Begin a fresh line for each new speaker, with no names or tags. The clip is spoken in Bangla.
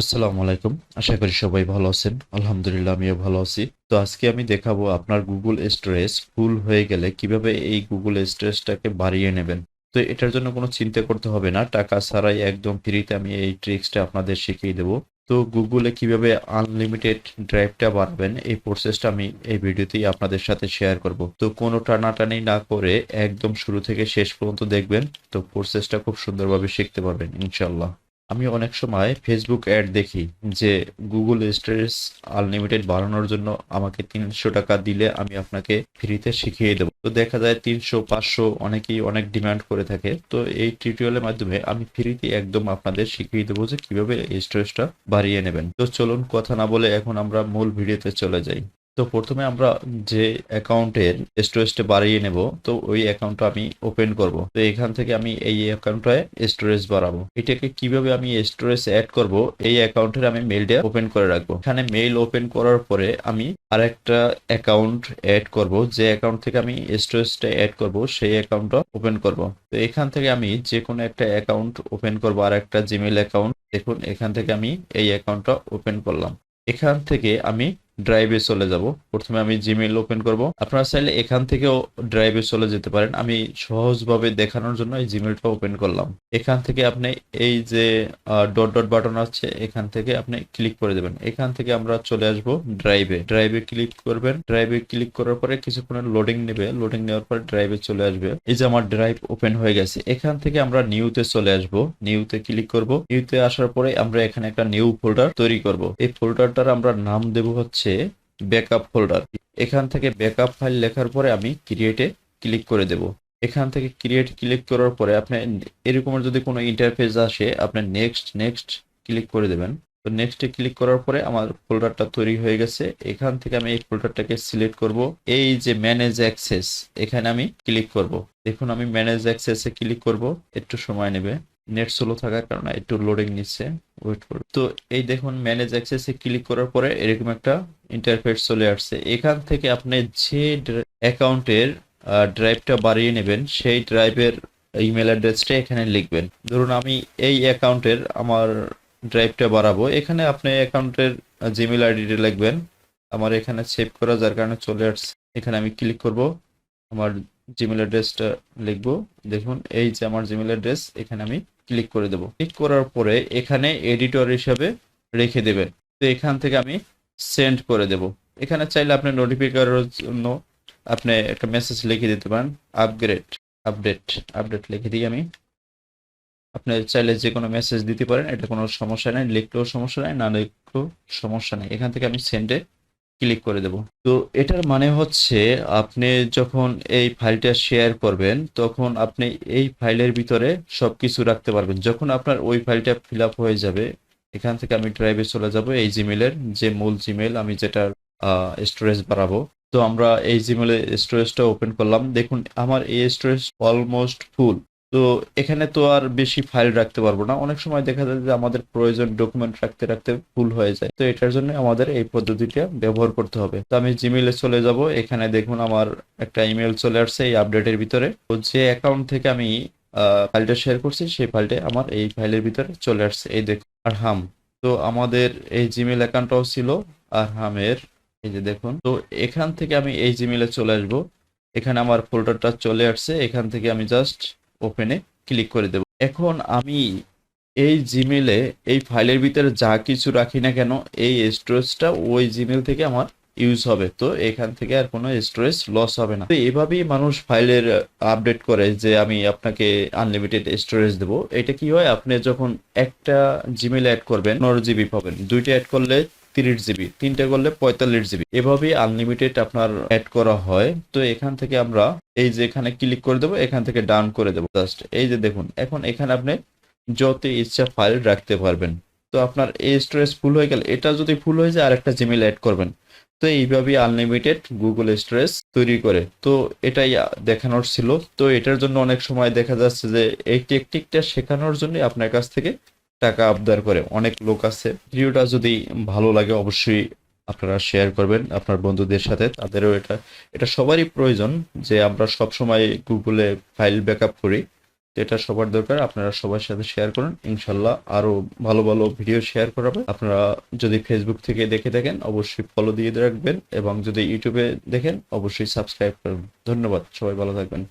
আসসালামু আলাইকুম। আশা করি সবাই ভালো আছেন। আলহামদুলিল্লাহ আমিও ভালো আছি। তো আজকে আমি দেখাবো আপনার গুগল স্টোরেজ ফুল হয়ে গেলে কিভাবে এই গুগল স্টোরেজটাকে বাড়িয়ে নেবেন। তো এটার জন্য কোনো চিন্তা করতে হবে না। টাকা ছাড়াই একদম ফ্রিতে আমি এই ট্রিক্সটা আপনাদের শিখিয়ে দেবো। তো গুগলে কিভাবে আনলিমিটেড ড্রাইভটা বাড়াবেন এই প্রসেসটা আমি এই ভিডিওতেই আপনাদের সাথে শেয়ার করব। তো কোনো টানাটানি না করে একদম শুরু থেকে শেষ পর্যন্ত দেখবেন। তো প্রসেসটা খুব সুন্দরভাবে শিখতে পারবেন ইনশাল্লাহ। আমি অনেক সময় ফেসবুক অ্যাড দেখি যে গুগল স্টোরেজ আনলিমিটেড বাড়ানোর জন্য আমাকে ৩০০ টাকা দিলে আমি আপনাকে ফ্রিতে শিখিয়ে দেবো। তো দেখা যায় ৩০০ ৫০০ অনেকেই অনেক ডিমান্ড করে থাকে। তো এই টিউটোরিয়ালের মাধ্যমে আমি ফ্রিতে একদম আপনাদের শিখিয়ে দেবো যে কিভাবে এই স্টোরেজটা বাড়িয়ে নেবেন। তো চলুন কথা না বলে এখন আমরা মূল ভিডিওতে চলে যাই। তো প্রথমে আমরা যে অ্যাকাউন্টের স্টোরেজটা বাড়িয়ে নেব, তো ওই অ্যাকাউন্টটা আমি ওপেন করব। তো এখান থেকে আমি এই অ্যাকাউন্টটায় স্টোরেজ বাড়াবো। এটাকে কিভাবে আমি স্টোরেজ অ্যাড করব, এই অ্যাকাউন্টের আমি মেইলটা ওপেন করে রাখবো। এখানে মেইল ওপেন করার পরে আমি আরেকটা অ্যাকাউন্ট অ্যাড করব। যে অ্যাকাউন্ট থেকে আমি স্টোরেজটা অ্যাড করব সেই অ্যাকাউন্টটা ওপেন করব। তো এখান থেকে আমি যে কোনো একটা অ্যাকাউন্ট ওপেন করব, আর একটা জিমেইল অ্যাকাউন্ট। দেখুন এখান থেকে আমি এই অ্যাকাউন্টটা ওপেন করলাম। এখান থেকে আমি ড্রাইভে চলে যাব। প্রথমে আমি জিমেইল ওপেন করব। আপনারা চাইলে এখান থেকেও ড্রাইভে চলে যেতে পারেন। আমি সহজভাবে দেখানোর জন্য এই জিমেইলটা ওপেন করলাম। এখান থেকে আপনি এই যে ডট ডট বাটন আছে এখান থেকে আপনি ক্লিক করে দেবেন। এখান থেকে আমরা চলে আসব ড্রাইভে। ড্রাইভে ক্লিক করবেন। ড্রাইভে ক্লিক করার পরে কিছুক্ষণ লোডিং নেবে। লোডিং নেওয়ার পর ড্রাইভে চলে আসবে। এই যে আমার ড্রাইভ ওপেন হয়ে গেছে। এখান থেকে আমরা নিউতে চলে আসব। নিউতে ক্লিক করব। নিউতে আসার পরে আমরা এখানে একটা নিউ ফোল্ডার তৈরি করব। এই ফোল্ডারটার আমরা নাম দেব হচ্ছে ব্যাকআপ ফোল্ডার। এখান থেকে ব্যাকআপ ফাইল লেখার পরে আমি ক্রিয়েটে ক্লিক করে দেব। এখান থেকে ক্রিয়েট ক্লিক করার পরে আপনি এরকমের যদি কোনো ইন্টারফেস আসে আপনি নেক্সট নেক্সট ক্লিক করে দেবেন। তো নেক্সটে ক্লিক করার পরে আমার ফোল্ডারটা তৈরি হয়ে গেছে। এখান থেকে আমি এই ফোল্ডারটাকে সিলেক্ট করব। এই যে ম্যানেজ অ্যাক্সেস এখানে আমি ক্লিক করব। দেখুন আমি ম্যানেজ অ্যাক্সেসে ক্লিক করব। একটু সময় নেবে, নেট স্লো থাকার কারণে একটু লোডিং নিচ্ছে, ওয়েট করুন। তো এই দেখুন ম্যানেজ অ্যাক্সেসে ক্লিক করার পরে এরকম একটা ইন্টারফেস চলে আসছে। এখান থেকে আপনি যে অ্যাকাউন্টের ড্রাইভটা বাড়িয়ে নেবেন সেই ড্রাইভের ইমেল অ্যাড্রেসটা এখানে লিখবেন। ধরুন আমি এই অ্যাকাউন্টের আমার ড্রাইভটা বাড়াবো। এখানে আপনি অ্যাকাউন্টের জিমেল আইডিটা লিখবেন। আমার এখানে সেভ করা যার কারণে চলে আসছে। এখানে আমি ক্লিক করব, আমার জিমেল অ্যাড্রেসটা লিখবো। দেখুন এই যে আমার জিমেল অ্যাড্রেস, এখানে আমি ক্লিক করে দেব। ক্লিক করার পরে এখানে এডিটর হিসাবে রেখে দেবেন। তো এখান থেকে আমি সেন্ড করে দেব। এখানে চাইলে আপনি নোটিফাই করার জন্য আপনি একটা মেসেজ লিখে দিতে পারেন, আপগ্রেড আপডেট আপডেট লিখে দিই আমি। আপনি চাইলে যে কোনো মেসেজ দিতে পারেন, এটা কোনো সমস্যা নেই। লিখলেও সমস্যা নেই, না লিখলেও সমস্যা নেই। এখান থেকে আমি সেন্ডে ক্লিক করে দেব। তো এটার মানে হচ্ছে আপনি যখন এই ফাইলটা শেয়ার করবেন তখন আপনি এই ফাইলের ভিতরে সবকিছু রাখতে পারবেন। যখন আপনার ওই ফাইলটা ফিল আপ হয়ে যাবে এখান থেকে আমি ড্রাইভে চলে যাব। এই জিমেলের যে মূল জিমেল আমি যেটা স্টোরেজ বাড়াবো, তো আমরা এই জিমেলের স্টোরেজটা ওপেন করলাম। দেখুন আমার এই স্টোরেজ অলমোস্ট ফুল। তো এখানে তো আর বেশি ফাইল রাখতে পারবো না। অনেক সময় দেখা যায় যে আমাদের প্রয়োজন ডকুমেন্ট রাখতে রাখতে ফুল হয়ে যায়। তো এটার জন্য আমাদের এই পদ্ধতিটা ব্যবহার করতে হবে। তো আমি জিমেইলে চলে যাব। এখানে দেখুন আমার একটা ইমেল চলে আসছে এই আপডেটের ভিতরে। তো যে অ্যাকাউন্ট থেকে আমি ফাইলটা শেয়ার করছি সেই ফাইলটা আমার এই ফাইলের ভিতরে চলে আসছে। এই দেখুন আরহাম। তো আমাদের এই জিমেল অ্যাকাউন্টটাও ছিল আরহামের। এই যে দেখুন। তো এখান থেকে আমি এই জিমেইলে চলে আসব। এখানে আমার ফোল্ডারটা চলে আসছে। এখান থেকে আমি জাস্ট ওপেনে ক্লিক করে দেব। এখন আমি এই জিমেলে এই ফাইলের ভিতরে যা কিছু রাখি না কেন এই স্টোরেজটা ওই জিমেল থেকে আমার ইউজ হবে। তো এখান থেকে আর কোনো স্টোরেজ লস হবে না। তো এভাবেই মানুষ ফাইলের আপডেট করে যে আমি আপনাকে আনলিমিটেড স্টোরেজ দেবো। এটা কি হয়, আপনি যখন একটা জিমেল অ্যাড করবেন 15 জিবি পাবেন, দুইটা অ্যাড করলে 30 জিবি, তিনটা করলে 45 জিবি, এভাবেই আনলিমিটেড আপনার অ্যাড করা হয়। তো এখান থেকে আমরা এই যে এখানে ক্লিক করে দেবো, এখান থেকে ডান করে দেবো জাস্ট। এই যে দেখুন এখন এখানে আপনি যত ইচ্ছা ফাইল রাখতে পারবেন। তো আপনার এই স্টোরেজ ফুল হয়ে গেলে এটা যদি ফুল হয়ে যায় আরেকটা জিমেল অ্যাড করবেন। তো এইভাবেই আনলিমিটেড গুগল স্টোরেজ তৈরি করে। তো এটাই দেখানোর ছিল। তো এটার জন্য অনেক সময় দেখা যাচ্ছে যে এই টেকনিকটা শেখানোর জন্য আপনার কাছ থেকে টাকা আবদার করে অনেক লোক আছে। ভিডিওটা যদি ভালো লাগে অবশ্যই আপনারা শেয়ার করবেন আপনার বন্ধুদের সাথে, তাদেরও এটা এটা সবারই প্রয়োজন যে আমরা সব সময় গুগলে ফাইল ব্যাকআপ করি। তো এটা সবার দরকার, আপনারা সবার সাথে শেয়ার করুন, ইনশাল্লাহ আরো ভালো ভালো ভিডিও শেয়ার করাবে। আপনারা যদি ফেসবুক থেকে দেখে থাকেন অবশ্যই ফলো দিয়ে রাখবেন, এবং যদি ইউটিউবে দেখেন অবশ্যই সাবস্ক্রাইব করুন। ধন্যবাদ, সবাই ভালো থাকবেন।